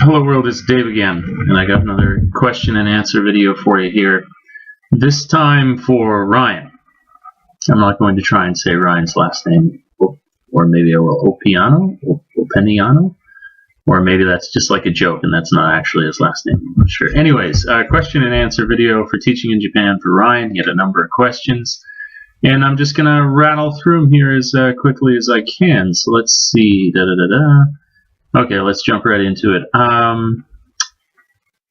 Hello world, it's Dave again, and I got another question and answer video for you here. This time for Ryan. I'm not going to try and say Ryan's last name, or maybe I will. Openiano? Or maybe that's just like a joke and that's not actually his last name. I'm not sure. Anyways, question and answer video for teaching in Japan for Ryan. He had a number of questions, and I'm just going to rattle through them here as quickly as I can. So let's see. Okay, let's jump right into it. A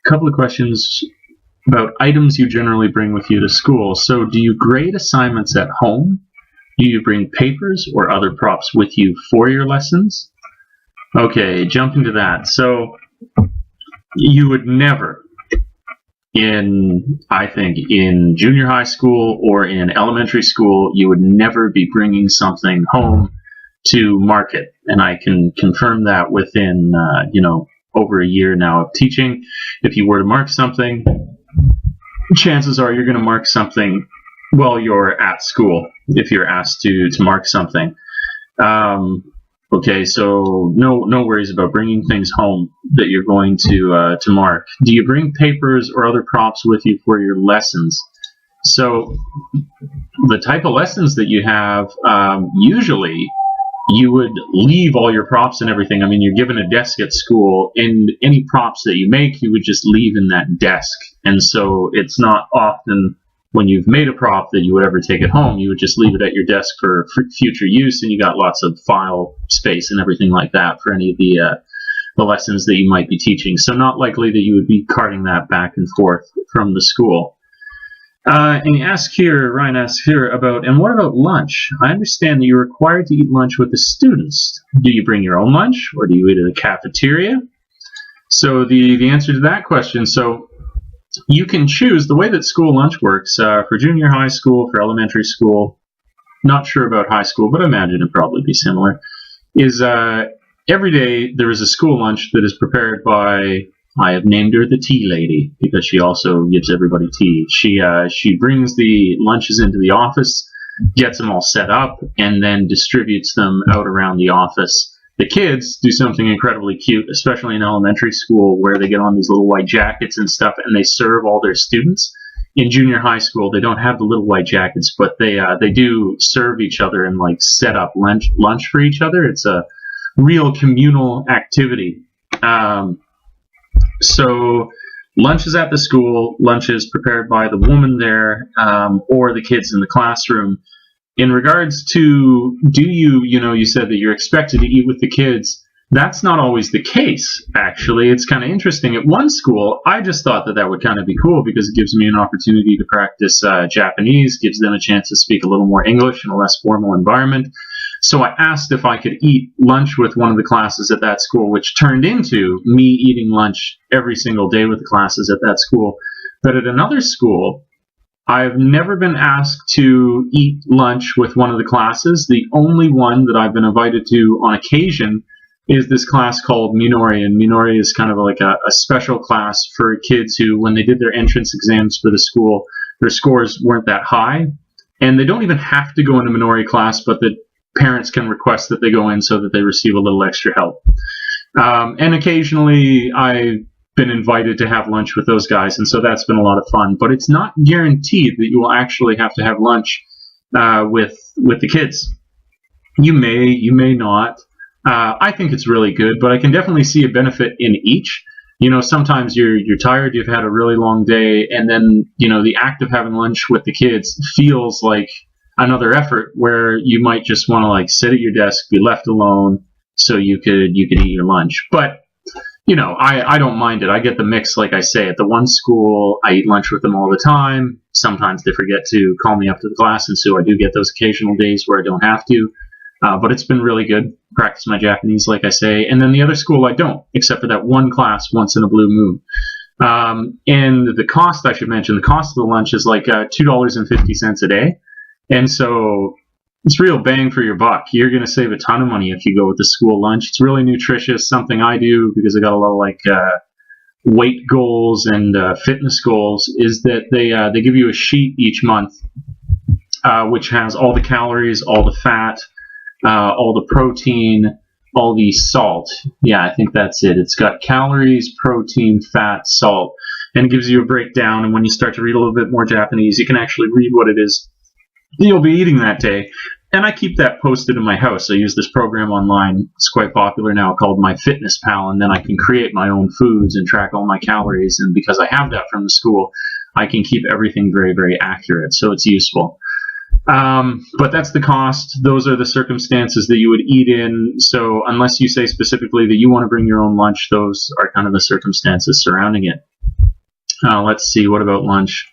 couple of questions about items you generally bring with you to school. So do you grade assignments at home? Do you bring papers or other props with you for your lessons? Okay, jumping to that. So you would never, I think in junior high school or in elementary school, you would never be bringing something home to market, and I can confirm that within over a year now of teaching. If you were to mark something, chances are you're going to mark something while you're at school if you're asked to mark something. Okay, so no worries about bringing things home that you're going to mark. Do you bring papers or other props with you for your lessons? So the type of lessons that you have, usually you would leave all your props and everything. I mean, you're given a desk at school, and any props that you make, you would just leave in that desk. And so it's not often when you've made a prop that you would ever take it home. You would just leave it at your desk for future use, and you got lots of file space and everything like that for any of the lessons that you might be teaching. So not likely that you would be carting that back and forth from the school. And Ryan asks here about, and what about lunch? I understand that you're required to eat lunch with the students. Do you bring your own lunch, or do you eat at a cafeteria? So the answer to that question, so you can choose the way that school lunch works for junior high school, for elementary school. Not sure about high school, but I imagine it'd probably be similar. Is every day there is a school lunch that is prepared by, I have named her the tea lady because she also gives everybody tea. She brings the lunches into the office, gets them all set up, and then distributes them out around the office. The kids do something incredibly cute, especially in elementary school, where they get on these little white jackets and stuff, and they serve all their students. In junior high school, they don't have the little white jackets, but they do serve each other and like set up lunch for each other. It's a real communal activity. So lunch is at the school. Lunch is prepared by the woman there, or the kids in the classroom. In regards to, you said that you're expected to eat with the kids. That's not always the case, actually. It's kind of interesting. At one school, I just thought that would kind of be cool because it gives me an opportunity to practice Japanese, gives them a chance to speak a little more English in a less formal environment. So I asked if I could eat lunch with one of the classes at that school, which turned into me eating lunch every single day with the classes at that school. But at another school, I've never been asked to eat lunch with one of the classes. The only one that I've been invited to on occasion is this class called Minori. And Minori is kind of like a special class for kids who, when they did their entrance exams for the school, their scores weren't that high. And they don't even have to go into Minori class, but the parents can request that they go in so that they receive a little extra help. And occasionally I've been invited to have lunch with those guys, and so that's been a lot of fun. But it's not guaranteed that you will actually have to have lunch with the kids. You may not. I think it's really good, but I can definitely see a benefit in each. Sometimes you're tired, you've had a really long day, and then, the act of having lunch with the kids feels like another effort where you might just want to like sit at your desk, be left alone, so you could eat your lunch. But I don't mind it. I get the mix, like I say. At the one school, I eat lunch with them all the time. Sometimes they forget to call me up to the class, and so I do get those occasional days where I don't have to. But it's been really good. Practice my Japanese, like I say. And then the other school, I don't, except for that one class once in a blue moon. And the cost, I should mention, the cost of the lunch is like $2.50 a day. And so it's real bang for your buck. You're going to save a ton of money if you go with the school lunch. It's really nutritious, something I do because I got a lot of weight goals and fitness goals, is that they give you a sheet each month which has all the calories, all the fat, all the protein, all the salt. Yeah, I think that's it. It's got calories, protein, fat, salt, and it gives you a breakdown. And when you start to read a little bit more Japanese, you can actually read what it is you'll be eating that day. And I keep that posted in my house. I use this program online. It's quite popular now called My Fitness Pal, and then I can create my own foods and track all my calories. And because I have that from the school, I can keep everything very, very accurate. So it's useful. But that's the cost. Those are the circumstances that you would eat in. So unless you say specifically that you want to bring your own lunch, those are kind of the circumstances surrounding it. Let's see. What about lunch?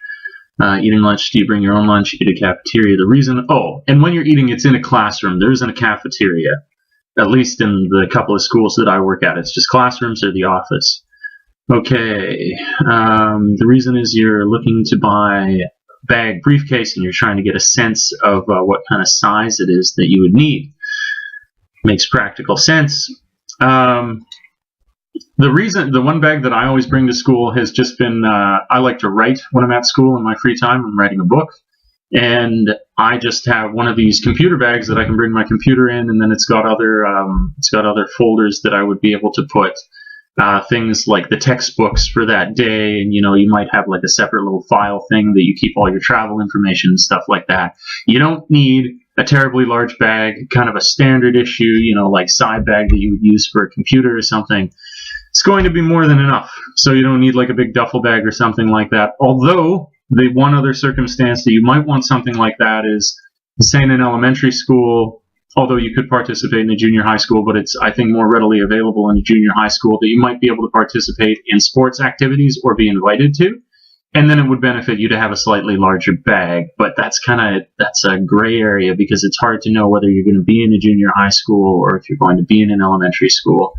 Eating lunch, do you bring your own lunch? Eat a cafeteria. The reason, and when you're eating, it's in a classroom. There isn't a cafeteria, at least in the couple of schools that I work at. It's just classrooms or the office. Okay. The reason is you're looking to buy a bag briefcase and you're trying to get a sense of what kind of size it is that you would need. Makes practical sense. The one bag that I always bring to school has just been, I like to write when I'm at school in my free time. I'm writing a book, and I just have one of these computer bags that I can bring my computer in, and then it's got other folders that I would be able to put things like the textbooks for that day, and you might have like a separate little file thing that you keep all your travel information and stuff like that. You don't need a terribly large bag, kind of a standard issue, like side bag that you would use for a computer or something. It's going to be more than enough, so you don't need like a big duffel bag or something like that. Although, the one other circumstance that you might want something like that is, say in an elementary school, although you could participate in a junior high school, but it's, I think, more readily available in a junior high school, that you might be able to participate in sports activities or be invited to, and then it would benefit you to have a slightly larger bag. But that's a gray area, because it's hard to know whether you're going to be in a junior high school or if you're going to be in an elementary school.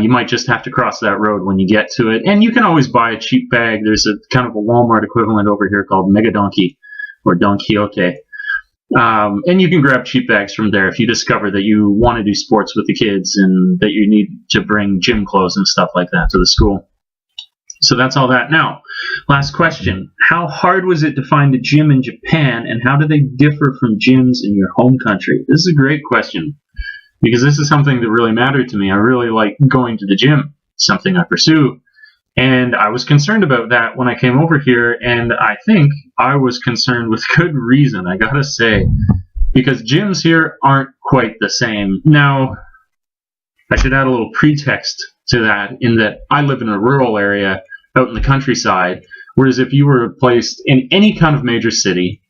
You might just have to cross that road when you get to it. And you can always buy a cheap bag. There's a kind of a Walmart equivalent over here called Mega Donkey or Don Quixote. And you can grab cheap bags from there if you discover that you want to do sports with the kids and that you need to bring gym clothes and stuff like that to the school. So that's all that. Now, last question. How hard was it to find a gym in Japan, and how do they differ from gyms in your home country? This is a great question, because this is something that really mattered to me. I really like going to the gym, something I pursue. And I was concerned about that when I came over here, and I think I was concerned with good reason, I gotta say, because gyms here aren't quite the same. Now, I should add a little pretext to that, in that I live in a rural area out in the countryside, whereas if you were placed in any kind of major city,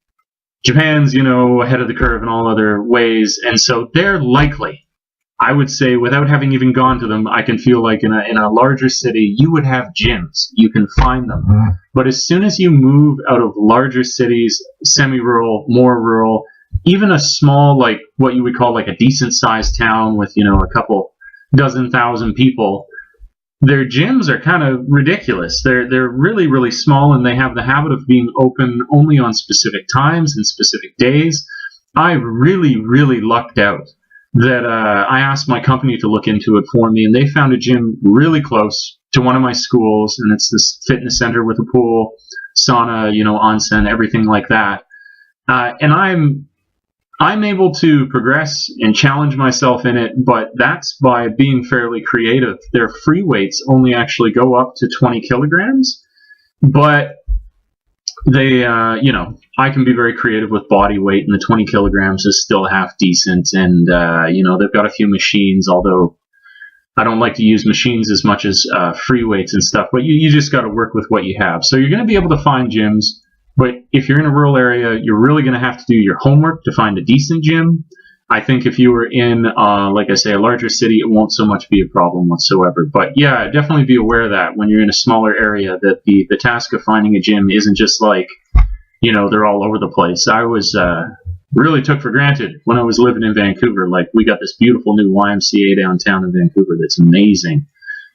Japan's, ahead of the curve in all other ways, and so they're likely, I would say, without having even gone to them, I can feel like in a larger city, you would have gyms. You can find them. But as soon as you move out of larger cities, semi-rural, more rural, even a small, like what you would call like a decent-sized town with, a couple dozen thousand people, their gyms are kind of ridiculous. They're really, really small, and they have the habit of being open only on specific times and specific days. I really, really lucked out that I asked my company to look into it for me, and they found a gym really close to one of my schools, and it's this fitness center with a pool, sauna, onsen, everything like that. And I'm able to progress and challenge myself in it, but that's by being fairly creative. Their free weights only actually go up to 20 kilograms, but they, I can be very creative with body weight, and the 20 kilograms is still half decent. And, they've got a few machines, although I don't like to use machines as much as free weights and stuff, but you just got to work with what you have. So you're going to be able to find gyms. But if you're in a rural area, you're really going to have to do your homework to find a decent gym. I think if you were in, like I say, a larger city, it won't so much be a problem whatsoever. But yeah, definitely be aware of that when you're in a smaller area, that the task of finding a gym isn't just like, they're all over the place. I was really took for granted when I was living in Vancouver. Like, we got this beautiful new YMCA downtown in Vancouver that's amazing.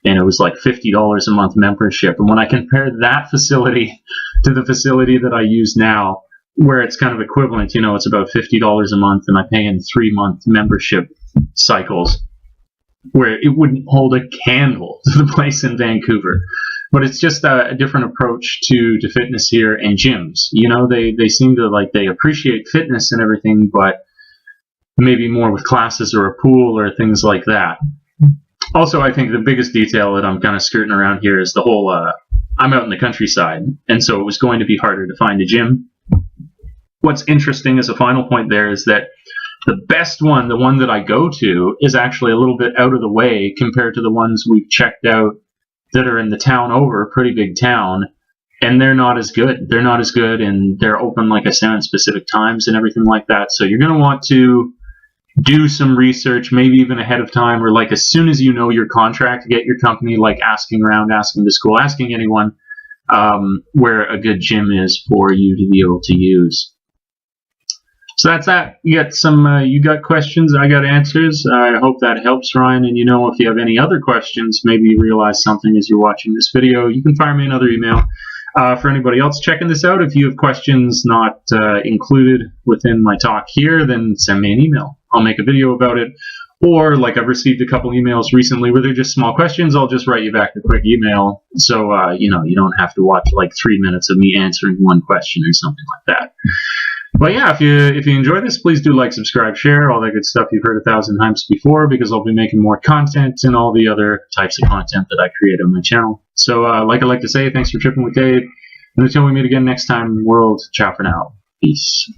And it was like $50 a month membership. And when I compare that facility to the facility that I use now, where it's kind of equivalent, it's about $50 a month, and I pay in 3-month membership cycles, where it wouldn't hold a candle to the place in Vancouver. But it's just a different approach to fitness here and gyms. They seem to, like, they appreciate fitness and everything, but maybe more with classes or a pool or things like that. Also, I think the biggest detail that I'm kind of skirting around here is the whole, I'm out in the countryside, and so it was going to be harder to find a gym. What's interesting as a final point there is that the best one, the one that I go to, is actually a little bit out of the way compared to the ones we've checked out that are in the town over, a pretty big town, and they're not as good. They're not as good, and they're open, like I said, at specific times and everything like that. So you're going to want to do some research, maybe even ahead of time, or like as soon as you know your contract, get your company like asking around, asking the school, asking anyone where a good gym is for you to be able to use. So that's that. You got some, you got questions, I got answers. I hope that helps, Ryan. And if you have any other questions, maybe you realize something as you're watching this video, you can fire me another email. For anybody else checking this out, if you have questions not included within my talk here, then send me an email. I'll make a video about it. Or, like, I've received a couple emails recently where they're just small questions. I'll just write you back a quick email. So, you don't have to watch like 3 minutes of me answering one question or something like that. But yeah, if you enjoy this, please do like, subscribe, share, all that good stuff you've heard 1,000 times before, because I'll be making more content and all the other types of content that I create on my channel. So, like I like to say, thanks for tripping with Dave. And until we meet again next time, world, ciao for now. Peace.